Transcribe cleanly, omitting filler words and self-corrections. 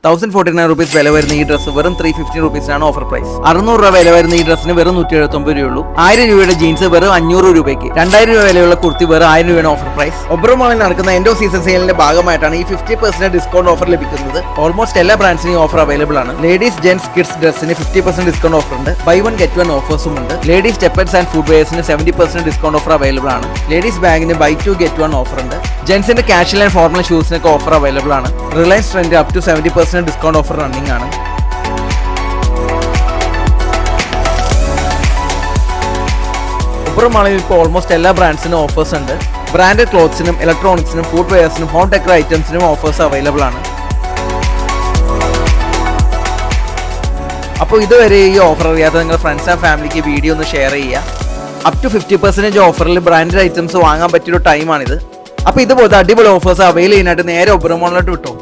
1049 rupees വില വരുന്ന ഈ ഡ്രസ്സ് വെറും 350 rupees-നാണ് ഓഫർ പ്രൈസ്. 600 രൂപ വില വരുന്ന ഈ ഡ്രസ്സിന് വെറും 179 രൂപയുള്ളൂ. 1000 രൂപയുടെ ജീൻസ് വെറും 500 രൂപയ്ക്ക്. 2000 രൂപ വിലയുള്ള കുർത്തി വെറും 1000 രൂപയാണ് ഓഫർ പ്രൈസ്. ഒബ്റോൺ മാളിൽ നടക്കുന്ന എൻഡ് ഓഫ് സീസൺ സെയിലിന്റെ ഭാഗമായിട്ടാണ് ഈ 50% ഡിസ്കൗണ്ട് ഓഫർ ലഭിക്കുന്നത്. ഓൾമോസ്റ്റ് എല്ലാ ബ്രാൻഡ്സിനും ഓഫർ അവൈലബിൾ ആണ്. ലേഡീസ്, ജെന്റ്സ്, കിഡ്സ് ഡ്രസ്സിന് 50% ഡിസ്കൗണ്ട് ഓഫർ ഉണ്ട്. ബൈ വൺ ഗെറ്റ് വൺ ഓഫേഴ്സും ഉണ്ട്. ലേഡീസ് സ്റ്റെപ്പേഴ്സ് ആൻഡ് ഫുഡ് വെയർസിന് 70% ഡിസ്കൗണ്ട് ഓഫർ അവൈലബിൾ ആണ്. ലേഡീസ് ബാഗിന് buy two get one offer ഉണ്ട്. ജെന്റ്സിന്റെ കാഷ്വൽ ആൻഡ് ഫോർമൽ ഷൂസിനൊക്കെ ഓഫർ അവൈലബിൾ ആണ്. Reliance trend up to 70% discount offer running ആണ്. ഒബ്റോൺ മാളിൽ ഇപ്പോൾ ഓൾമോസ്റ്റ് എല്ലാ ബ്രാൻഡ്സിനും ഓഫേഴ്സ് ഉണ്ട്. ബ്രാൻഡഡ് ക്ലോത്ത്സിനും ഇലക്ട്രോണിക്സിനും food വെയർസിനും home decker ഐറ്റംസിനും offers available ആണ്. അപ്പോൾ ഇതുവരെ ഈ ഓഫർ അറിയാത്ത നിങ്ങളുടെ ഫ്രണ്ട്സ് ആൻഡ് ഫാമിലിക്ക് വീഡിയോ ഒന്ന് ഷെയർ ചെയ്യുക. അപ് ടു 50% ഓഫറിൽ ബ്രാൻഡഡ് ഐറ്റംസ് വാങ്ങാൻ പറ്റിയൊരു ടൈമാണിത്. അപ്പോൾ ഇതുപോലത്തെ അടിപൊളി ഓഫേഴ്സ് അവൈൽ ചെയ്യാനായിട്ട് നേരെ ഒബ്റോൺ മാളിലോട്ട് വിട്ടോ.